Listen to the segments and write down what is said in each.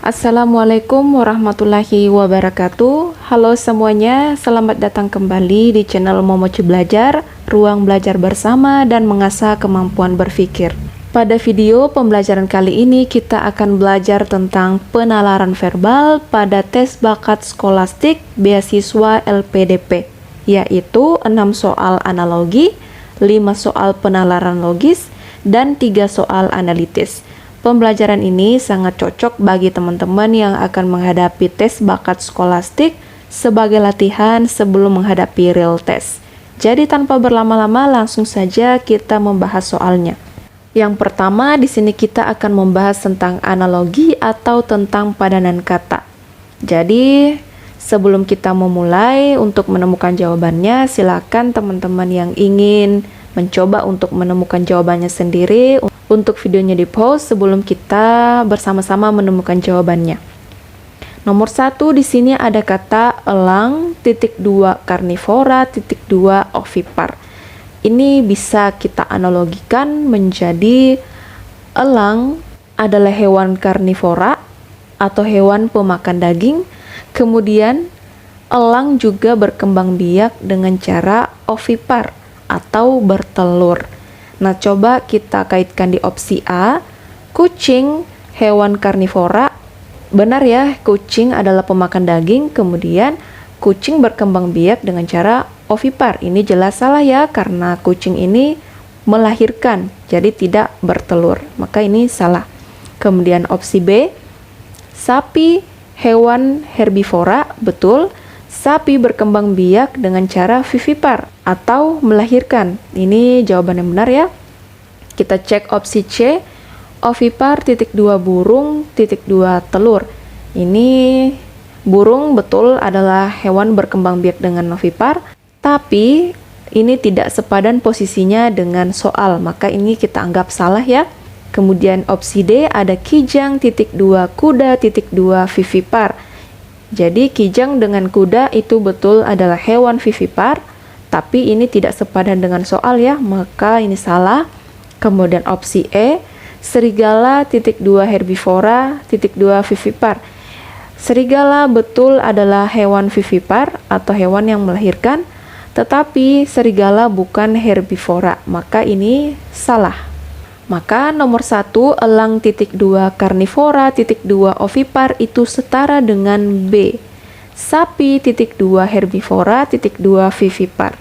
Assalamualaikum warahmatullahi wabarakatuh. Halo semuanya, selamat datang kembali di channel Momoci Belajar, ruang belajar bersama dan mengasah kemampuan berpikir. Pada video pembelajaran kali ini kita akan belajar tentang penalaran verbal pada tes bakat skolastik beasiswa LPDP, yaitu 6 soal analogi, 5 soal penalaran logis, dan 3 soal analitis. Pembelajaran ini sangat cocok bagi teman-teman yang akan menghadapi tes bakat skolastik sebagai latihan sebelum menghadapi real test. Jadi tanpa berlama-lama langsung saja kita membahas soalnya. Yang pertama di sini kita akan membahas tentang analogi atau tentang padanan kata. Jadi sebelum kita memulai untuk menemukan jawabannya, silakan teman-teman yang ingin mencoba untuk menemukan jawabannya sendiri untuk videonya di pause sebelum kita bersama-sama menemukan jawabannya. Nomor 1 di sini ada kata elang, (2) karnivora, (2) ovipar. Ini bisa kita analogikan menjadi elang adalah hewan karnivora atau hewan pemakan daging. Kemudian elang juga berkembang biak dengan cara ovipar atau bertelur. Nah, coba kita kaitkan di opsi A. Kucing, hewan karnivora. Benar ya, kucing adalah pemakan daging, kemudian kucing berkembang biak dengan cara ovipar. Ini jelas salah ya, karena kucing ini melahirkan, jadi tidak bertelur. Maka ini salah. Kemudian opsi B. Sapi, hewan herbivora. Betul. Sapi berkembang biak dengan cara vivipar atau melahirkan. Ini jawaban yang benar ya. Kita cek opsi C. Ovipar, (2) burung, (2) telur. Ini burung betul adalah hewan berkembang biak dengan ovipar, tapi ini tidak sepadan posisinya dengan soal, maka ini kita anggap salah ya. Kemudian opsi D ada kijang, (2) kuda, (2) vivipar. Jadi kijang dengan kuda itu betul adalah hewan vivipar, tapi ini tidak sepadan dengan soal ya, maka ini salah. Kemudian opsi E, serigala, (2) herbivora, (2) vivipar. Serigala betul adalah hewan vivipar atau hewan yang melahirkan, tetapi serigala bukan herbivora, maka ini salah. Maka nomor 1, elang, (2) karnivora, (2) ovipar itu setara dengan B. Sapi, (2) herbivora, (2) vivipar.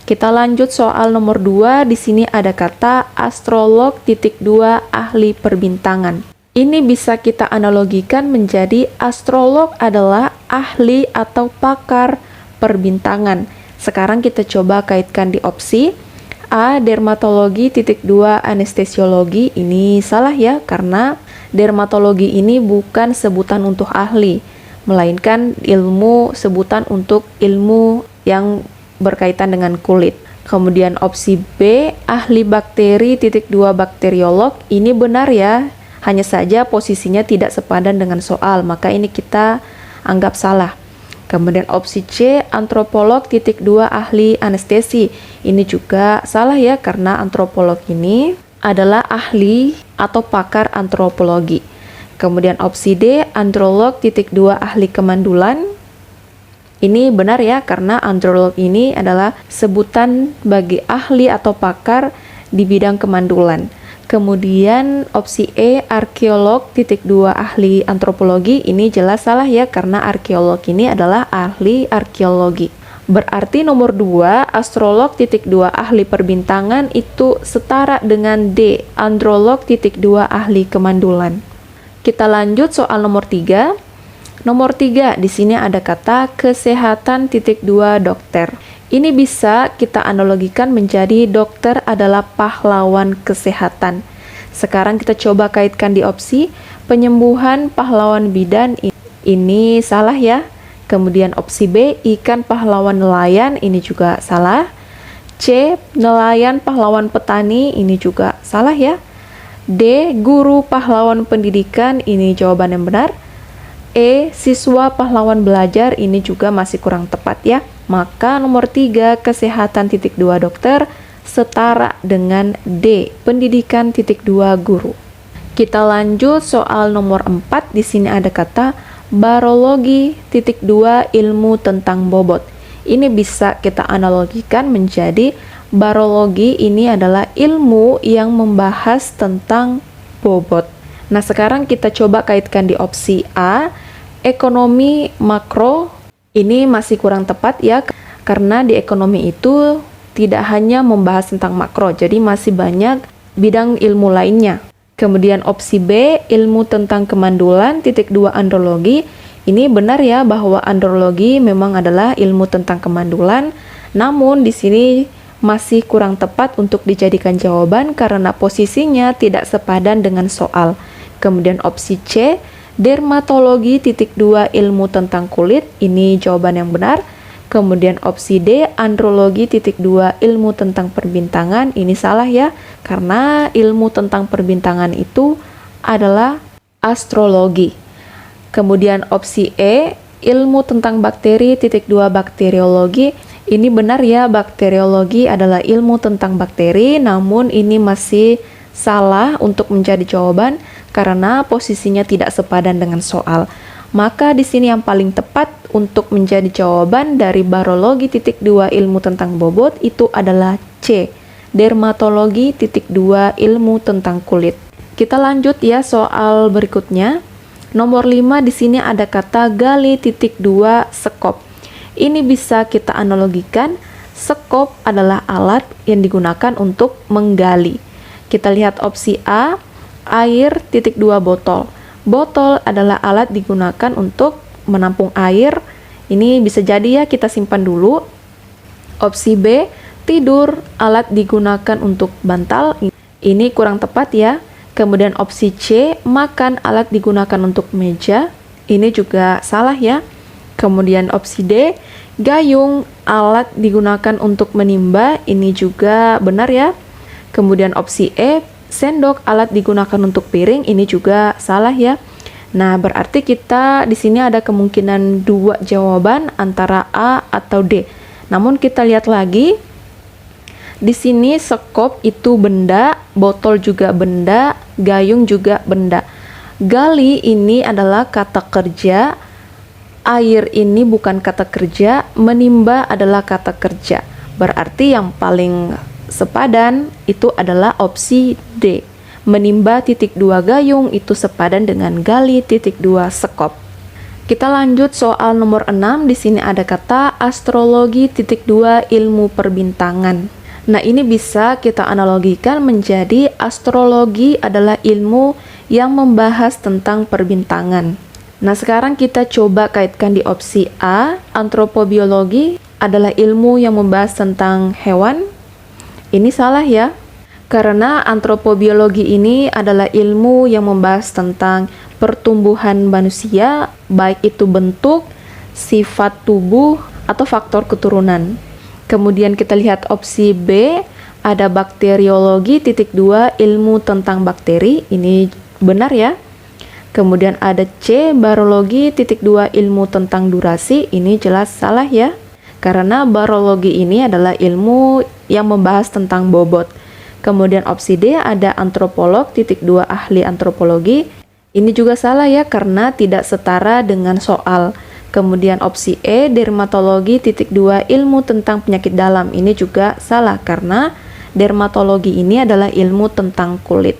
Kita lanjut soal nomor 2. Di sini ada kata astrolog, (2) ahli perbintangan. Ini bisa kita analogikan menjadi astrolog adalah ahli atau pakar perbintangan. Sekarang kita coba kaitkan di opsi A. Dermatologi, (2) anestesiologi. Ini salah ya, karena dermatologi ini bukan sebutan untuk ahli, melainkan ilmu sebutan untuk ilmu yang berkaitan dengan kulit. Kemudian opsi B. Ahli bakteri, (2) bakteriolog. Ini benar ya, hanya saja posisinya tidak sepadan dengan soal, maka ini kita anggap salah. Kemudian opsi C, antropolog, (2) ahli anestesi. Ini juga salah ya, karena antropolog ini adalah ahli atau pakar antropologi. Kemudian opsi D, androlog, (2) ahli kemandulan. Ini benar ya, karena androlog ini adalah sebutan bagi ahli atau pakar di bidang kemandulan. Kemudian opsi E, arkeolog, (2) ahli antropologi. Ini jelas salah ya, karena arkeolog ini adalah ahli arkeologi. Berarti nomor 2, astrolog, (2) ahli perbintangan itu setara dengan D, androlog, (2) ahli kemandulan. Kita lanjut soal nomor 3. Nomor 3 di sini ada kata kesehatan, (2) dokter. Ini bisa kita analogikan menjadi dokter adalah pahlawan kesehatan. Sekarang kita coba kaitkan di opsi penyembuhan pahlawan bidan. Ini salah ya. Kemudian opsi B, ikan pahlawan nelayan. Ini juga salah. C, nelayan pahlawan petani. Ini juga salah ya. D, guru pahlawan pendidikan. Ini jawaban yang benar. E, siswa pahlawan belajar. Ini juga masih kurang tepat ya. Maka nomor 3, kesehatan, (2) dokter setara dengan D, pendidikan, (2) guru. Kita lanjut soal nomor 4. Di sini ada kata barologi titik 2 ilmu tentang bobot. Ini bisa kita analogikan menjadi barologi ini adalah ilmu yang membahas tentang bobot. Nah, sekarang kita coba kaitkan di opsi A, ekonomi makro. Ini masih kurang tepat ya, karena di ekonomi itu tidak hanya membahas tentang makro, jadi masih banyak bidang ilmu lainnya. Kemudian opsi B, ilmu tentang kemandulan titik 2 andrologi. Ini benar ya bahwa andrologi memang adalah ilmu tentang kemandulan, namun di sini masih kurang tepat untuk dijadikan jawaban karena posisinya tidak sepadan dengan soal. Kemudian opsi C, dermatologi titik 2 ilmu tentang kulit. Ini jawaban yang benar. Kemudian opsi D, andrologi titik 2 ilmu tentang perbintangan. Ini salah ya, karena ilmu tentang perbintangan itu adalah astrologi. Kemudian opsi E, ilmu tentang bakteri titik 2 bakteriologi. Ini benar ya, bakteriologi adalah ilmu tentang bakteri, namun ini masih salah untuk menjadi jawaban karena posisinya tidak sepadan dengan soal. Maka di sini yang paling tepat untuk menjadi jawaban dari barologi titik 2 ilmu tentang bobot itu adalah C, dermatologi titik 2 ilmu tentang kulit. Kita lanjut ya soal berikutnya. Nomor 5 di sini ada kata gali titik 2 sekop. Ini bisa kita analogikan, sekop adalah alat yang digunakan untuk menggali. Kita lihat opsi A, air titik 2 botol. Botol adalah alat digunakan untuk menampung air. Ini bisa jadi ya, kita simpan dulu. Opsi B, tidur, alat digunakan untuk bantal. Ini kurang tepat ya. Kemudian opsi C, makan, alat digunakan untuk meja. Ini juga salah ya. Kemudian opsi D, gayung, alat digunakan untuk menimba. Ini juga benar ya. Kemudian opsi E, sendok, alat digunakan untuk piring. Ini juga salah ya. Nah, berarti kita di sini ada kemungkinan dua jawaban antara A atau D. Namun kita lihat lagi. Di sini sekop itu benda, botol juga benda, gayung juga benda. Gali ini adalah kata kerja, air ini bukan kata kerja, menimba adalah kata kerja. Berarti yang paling sepadan itu adalah opsi D. Menimba titik 2 gayung itu sepadan dengan gali titik 2 sekop. Kita lanjut soal nomor 6. Di sini ada kata astrologi titik 2 ilmu perbintangan. Nah, ini bisa kita analogikan menjadi astrologi adalah ilmu yang membahas tentang perbintangan. Nah, sekarang kita coba kaitkan di opsi A, antropobiologi adalah ilmu yang membahas tentang hewan. Ini salah ya, karena antropobiologi ini adalah ilmu yang membahas tentang pertumbuhan manusia, baik itu bentuk, sifat tubuh, atau faktor keturunan. Kemudian kita lihat opsi B, ada bakteriologi titik 2 ilmu tentang bakteri. Ini benar ya. Kemudian ada C, barologi titik 2 ilmu tentang durasi. Ini jelas salah ya, karena barologi ini adalah ilmu yang membahas tentang bobot. Kemudian opsi D, ada antropolog titik 2 ahli antropologi. Ini juga salah ya, karena tidak setara dengan soal. Kemudian opsi E, dermatologi titik 2 ilmu tentang penyakit dalam. Ini juga salah karena dermatologi ini adalah ilmu tentang kulit.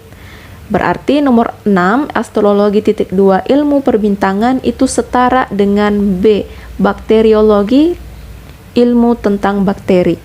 Berarti nomor 6, astrologi titik 2 ilmu perbintangan itu setara dengan B, bakteriologi ilmu tentang bakteri.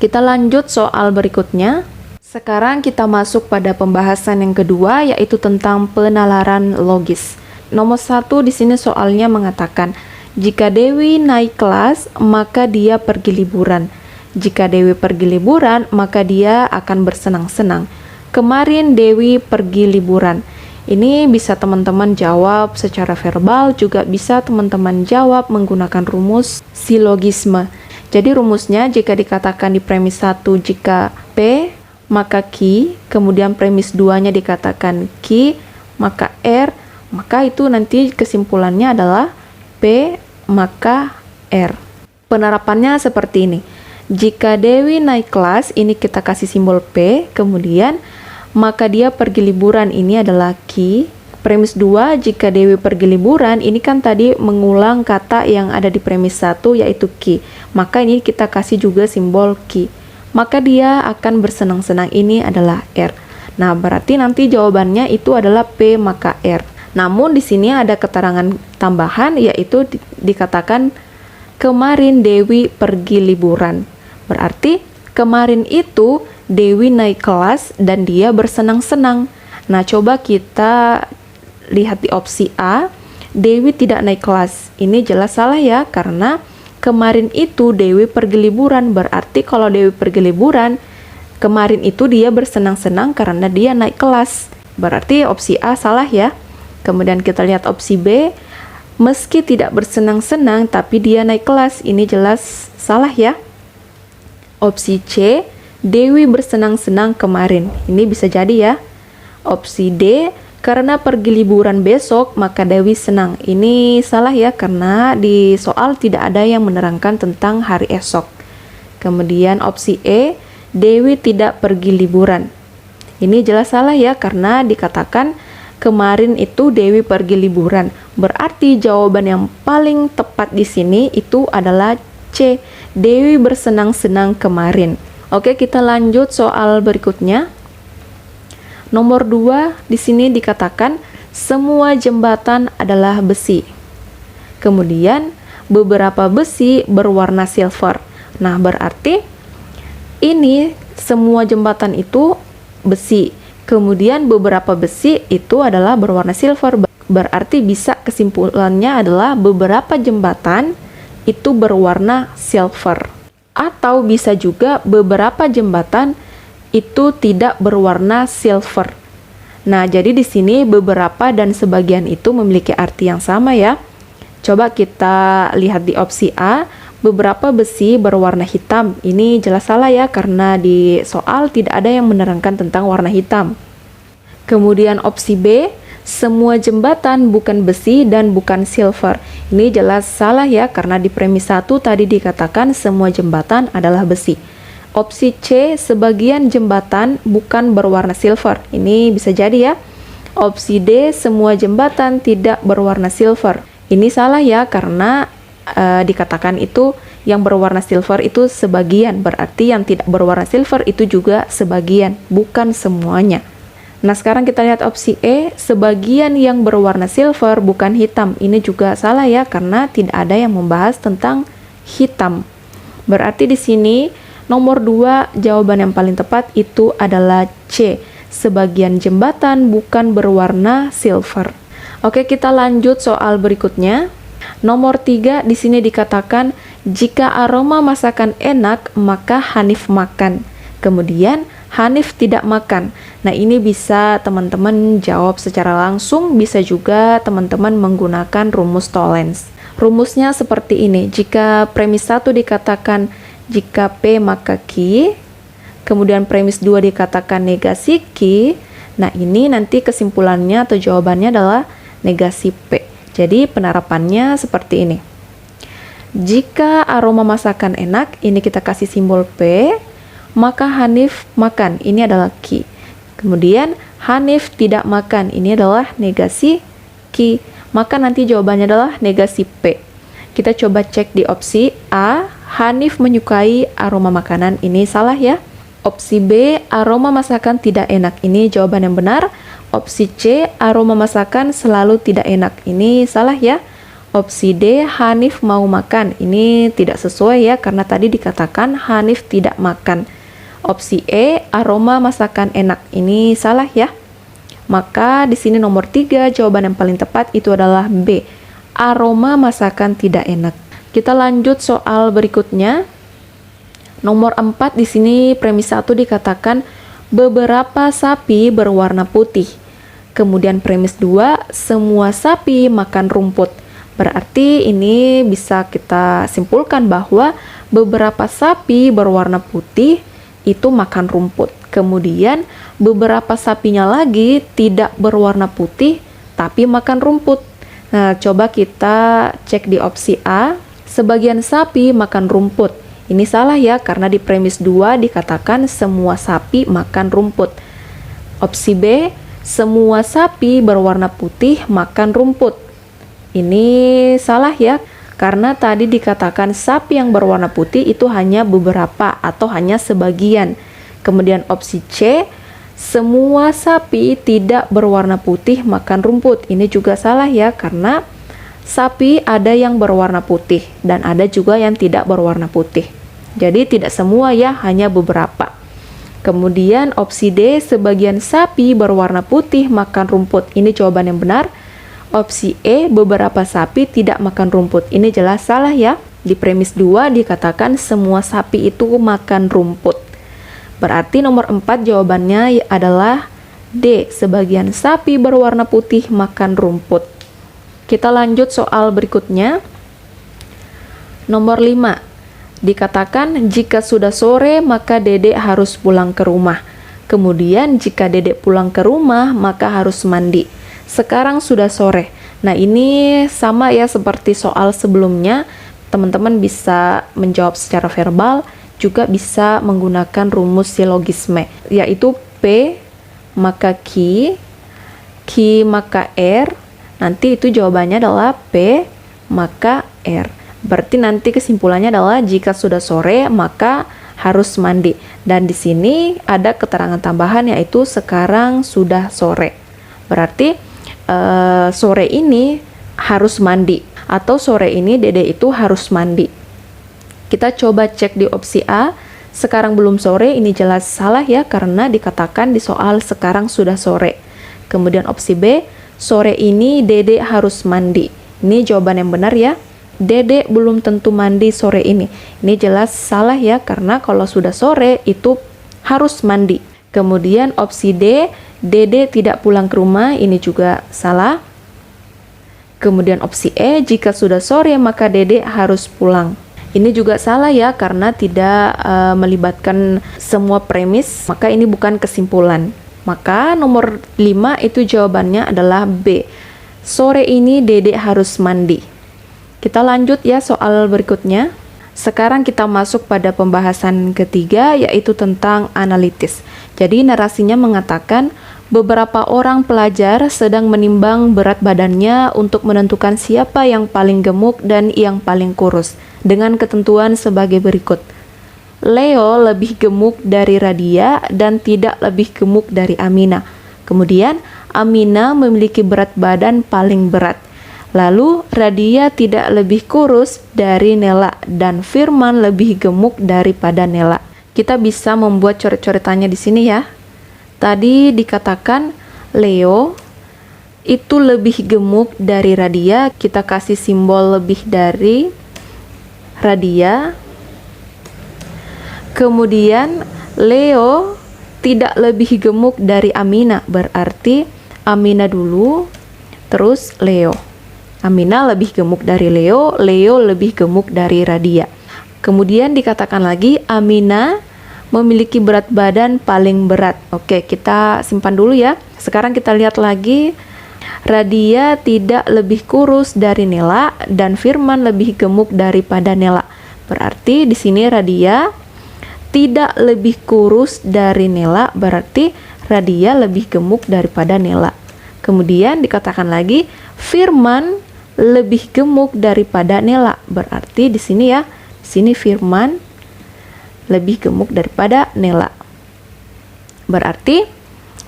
Kita lanjut soal berikutnya. Sekarang kita masuk pada pembahasan yang kedua, yaitu tentang penalaran logis. Nomor 1 di sini soalnya mengatakan, jika Dewi naik kelas, maka dia pergi liburan. Jika Dewi pergi liburan, maka dia akan bersenang-senang. Kemarin Dewi pergi liburan. Ini bisa teman-teman jawab secara verbal, juga bisa teman-teman jawab menggunakan rumus silogisme. Jadi rumusnya jika dikatakan di premis 1 jika P, maka Q, kemudian premis 2-nya dikatakan Q, maka R, maka itu nanti kesimpulannya adalah P maka R. Penerapannya seperti ini. Jika Dewi naik kelas, ini kita kasih simbol P, kemudian maka dia pergi liburan, ini adalah ki. Premis 2, jika Dewi pergi liburan, ini kan tadi mengulang kata yang ada di premis 1 yaitu ki. Maka ini kita kasih juga simbol ki. Maka dia akan bersenang-senang, ini adalah R. Nah, berarti nanti jawabannya itu adalah P maka R. Namun di sini ada keterangan tambahan yaitu dikatakan kemarin Dewi pergi liburan. Berarti kemarin itu Dewi naik kelas dan dia bersenang-senang. Nah, coba kita lihat di opsi A, Dewi tidak naik kelas. Ini jelas salah ya, karena kemarin itu Dewi pergi liburan. Berarti kalau Dewi pergi liburan, kemarin itu dia bersenang-senang karena dia naik kelas. Berarti opsi A salah ya. Kemudian kita lihat opsi B, meski tidak bersenang-senang tapi dia naik kelas. Ini jelas salah ya. Opsi C, Dewi bersenang-senang kemarin. Ini bisa jadi ya. Opsi D, karena pergi liburan besok, maka Dewi senang. Ini salah ya, karena di soal tidak ada yang menerangkan tentang hari esok. Kemudian opsi E, Dewi tidak pergi liburan. Ini jelas salah ya, karena dikatakan kemarin itu Dewi pergi liburan. Berarti jawaban yang paling tepat di sini itu adalah C, Dewi bersenang-senang kemarin. Oke, kita lanjut soal berikutnya. Nomor 2, di sini dikatakan semua jembatan adalah besi. Kemudian beberapa besi berwarna silver. Nah, berarti ini semua jembatan itu besi. Kemudian beberapa besi itu adalah berwarna silver. Berarti bisa kesimpulannya adalah beberapa jembatan itu berwarna silver. Atau bisa juga beberapa jembatan itu tidak berwarna silver. Nah, jadi di sini beberapa dan sebagian itu memiliki arti yang sama ya. Coba kita lihat di opsi A, beberapa besi berwarna hitam. Ini jelas salah ya, karena di soal tidak ada yang menerangkan tentang warna hitam. Kemudian opsi B, semua jembatan bukan besi dan bukan silver. Ini jelas salah ya, karena di premis 1 tadi dikatakan semua jembatan adalah besi. Opsi C, sebagian jembatan bukan berwarna silver. Ini bisa jadi ya. Opsi D, semua jembatan tidak berwarna silver. Ini salah ya, karena dikatakan itu yang berwarna silver itu sebagian. Berarti yang tidak berwarna silver itu juga sebagian, bukan semuanya. Nah, sekarang kita lihat opsi E, sebagian yang berwarna silver bukan hitam. Ini juga salah ya, karena tidak ada yang membahas tentang hitam. Berarti di sini nomor 2, jawaban yang paling tepat itu adalah C. Sebagian jembatan bukan berwarna silver. Oke, kita lanjut soal berikutnya. Nomor 3, di sini dikatakan jika aroma masakan enak, maka Hanif makan. Kemudian Hanif tidak makan. Nah, ini bisa teman-teman jawab secara langsung, bisa juga teman-teman menggunakan rumus Tollens. Rumusnya seperti ini. Jika premis 1 dikatakan jika P maka Q, kemudian premis 2 dikatakan negasi Q, nah ini nanti kesimpulannya atau jawabannya adalah negasi P. Jadi penerapannya seperti ini. Jika aroma masakan enak, ini kita kasih simbol P, maka Hanif makan, ini adalah Q. Kemudian Hanif tidak makan, ini adalah negasi Q. Maka nanti jawabannya adalah negasi P. Kita coba cek di opsi A, Hanif menyukai aroma makanan. Ini salah ya. Opsi B, aroma masakan tidak enak. Ini jawaban yang benar. Opsi C, aroma masakan selalu tidak enak. Ini salah ya. Opsi D, Hanif mau makan. Ini tidak sesuai ya, karena tadi dikatakan Hanif tidak makan. Opsi E, aroma masakan enak. Ini salah ya. Maka di sini nomor 3, jawaban yang paling tepat itu adalah B. Aroma masakan tidak enak. Kita lanjut soal berikutnya. Nomor 4, di sini premis 1 dikatakan beberapa sapi berwarna putih. Kemudian premis 2, semua sapi makan rumput. Berarti ini bisa kita simpulkan bahwa beberapa sapi berwarna putih itu makan rumput. Kemudian beberapa sapinya lagi tidak berwarna putih tapi makan rumput. Nah, coba kita cek di opsi A, sebagian sapi makan rumput. Ini salah ya, karena di premis 2 dikatakan semua sapi makan rumput. Opsi B, semua sapi berwarna putih makan rumput. Ini salah ya, karena tadi dikatakan sapi yang berwarna putih itu hanya beberapa atau hanya sebagian. Kemudian opsi C, semua sapi tidak berwarna putih makan rumput. Ini juga salah ya, karena sapi ada yang berwarna putih dan ada juga yang tidak berwarna putih. Jadi tidak semua ya, hanya beberapa. Kemudian opsi D, sebagian sapi berwarna putih makan rumput. Ini jawaban yang benar. Opsi E, beberapa sapi tidak makan rumput. Ini jelas salah ya. Di premis 2 dikatakan semua sapi itu makan rumput. Berarti nomor 4 jawabannya adalah D, sebagian sapi berwarna putih makan rumput. Kita lanjut soal berikutnya. Nomor 5. Dikatakan jika sudah sore maka Dedek harus pulang ke rumah. Kemudian jika Dedek pulang ke rumah maka harus mandi. Sekarang sudah sore. Nah, ini sama ya seperti soal sebelumnya. Teman-teman bisa menjawab secara verbal, juga bisa menggunakan rumus silogisme, yaitu P maka Q, Q maka R. Nanti itu jawabannya adalah P maka R. Berarti nanti kesimpulannya adalah jika sudah sore maka harus mandi. Dan di sini ada keterangan tambahan yaitu sekarang sudah sore. Berarti sore ini harus mandi atau sore ini Dedek itu harus mandi. Kita coba cek di opsi A. Sekarang belum sore, ini jelas salah ya karena dikatakan di soal sekarang sudah sore. Kemudian opsi B, sore ini Dedek harus mandi. Ini jawaban yang benar ya. Dedek belum tentu mandi sore ini. Ini jelas salah ya, karena kalau sudah sore itu harus mandi. Kemudian opsi D, Dedek tidak pulang ke rumah. Ini juga salah. Kemudian opsi E, jika sudah sore maka Dedek harus pulang. Ini juga salah ya, karena tidak melibatkan semua premis, maka ini bukan kesimpulan. Maka nomor 5 itu jawabannya adalah B. Sore ini Dedek harus mandi. Kita lanjut ya soal berikutnya. Sekarang kita masuk pada pembahasan ketiga, yaitu tentang analitis. Jadi narasinya mengatakan beberapa orang pelajar sedang menimbang berat badannya untuk menentukan siapa yang paling gemuk dan yang paling kurus, dengan ketentuan sebagai berikut. Leo lebih gemuk dari Radia dan tidak lebih gemuk dari Amina. Kemudian Amina memiliki berat badan paling berat. Lalu Radia tidak lebih kurus dari Nela dan Firman lebih gemuk daripada Nela. Kita bisa membuat coret-coretannya di sini ya. Tadi dikatakan Leo itu lebih gemuk dari Radia. Kita kasih simbol lebih dari Radia. Kemudian Leo tidak lebih gemuk dari Amina. Berarti Amina dulu, terus Leo. Amina lebih gemuk dari Leo, Leo lebih gemuk dari Radia. Kemudian dikatakan lagi Amina memiliki berat badan paling berat. Oke, kita simpan dulu ya. Sekarang kita lihat lagi. Radia tidak lebih kurus dari Nela dan Firman lebih gemuk daripada Nela. Berarti di sini Radia tidak lebih kurus dari Nela, berarti Radia lebih gemuk daripada Nela. Kemudian dikatakan lagi Firman lebih gemuk daripada Nela. Berarti di sini ya, di sini Firman lebih gemuk daripada Nela. Berarti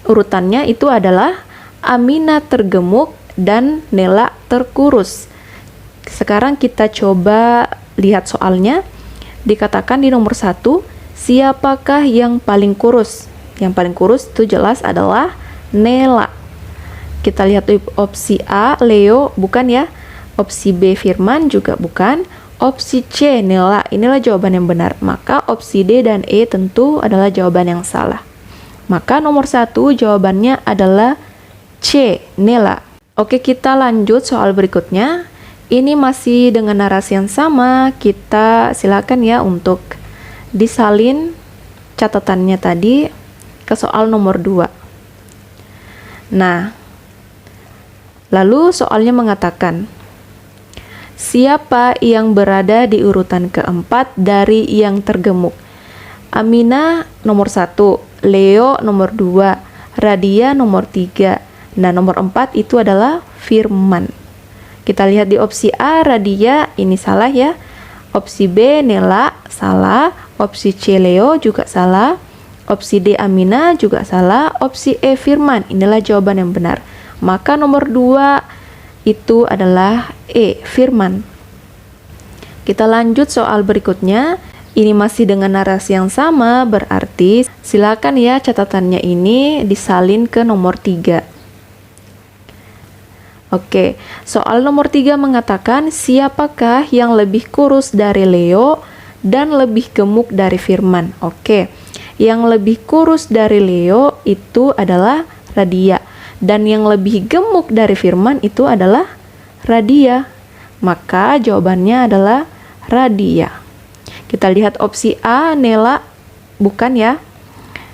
urutannya itu adalah Amina tergemuk dan Nela terkurus. Sekarang kita coba lihat soalnya. Dikatakan di nomor 1, siapakah yang paling kurus? Yang paling kurus itu jelas adalah Nela. Kita lihat opsi A, Leo, bukan ya. Opsi B, Firman, juga bukan. Opsi C, Nela, inilah jawaban yang benar. Maka opsi D dan E tentu adalah jawaban yang salah. Maka nomor 1 jawabannya adalah C, Nela. Oke, kita lanjut soal berikutnya. Ini masih dengan narasi yang sama. Kita silakan ya untuk disalin catatannya tadi ke soal nomor 2. Nah, lalu soalnya mengatakan, siapa yang berada di urutan keempat dari yang tergemuk? Amina nomor 1, Leo nomor 2, Radia nomor 3. Nah, nomor 4 itu adalah Firman. Kita lihat di opsi A, Radia, ini salah ya. Opsi B, Nela, salah. Opsi C, Leo, juga salah. Opsi D, Amina, juga salah. Opsi E, Firman, inilah jawaban yang benar. Maka nomor 2 itu adalah E, Firman. Kita lanjut soal berikutnya. Ini masih dengan narasi yang sama, berarti silakan ya catatannya ini disalin ke nomor 3. Oke, soal nomor 3 mengatakan siapakah yang lebih kurus dari Leo dan lebih gemuk dari Firman. Oke, yang lebih kurus dari Leo itu adalah Radia, dan yang lebih gemuk dari Firman itu adalah Radia. Maka jawabannya adalah Radia. Kita lihat opsi A, Nela, bukan ya.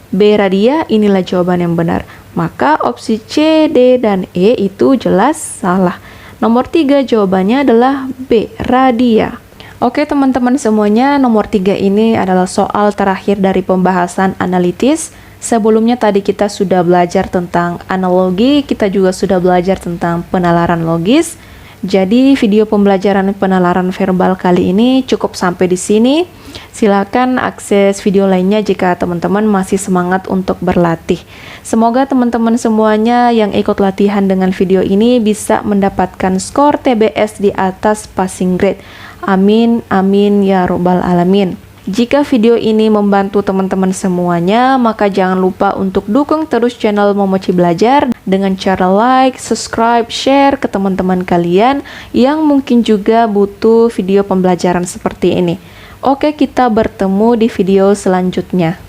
B, Radia, inilah jawaban yang benar. Maka opsi C, D, dan E itu jelas salah. Nomor 3 jawabannya adalah B, Radia. Oke teman-teman semuanya, nomor 3 ini adalah soal terakhir dari pembahasan analitis. Sebelumnya tadi kita sudah belajar tentang analogi, kita juga sudah belajar tentang penalaran logis. Jadi video pembelajaran penalaran verbal kali ini cukup sampai di sini. Silakan akses video lainnya jika teman-teman masih semangat untuk berlatih. Semoga teman-teman semuanya yang ikut latihan dengan video ini bisa mendapatkan skor TBS di atas passing grade. Amin, amin ya robbal alamin. Jika video ini membantu teman-teman semuanya, maka jangan lupa untuk dukung terus channel Momoci Belajar dengan cara like, subscribe, share ke teman-teman kalian yang mungkin juga butuh video pembelajaran seperti ini. Oke, kita bertemu di video selanjutnya.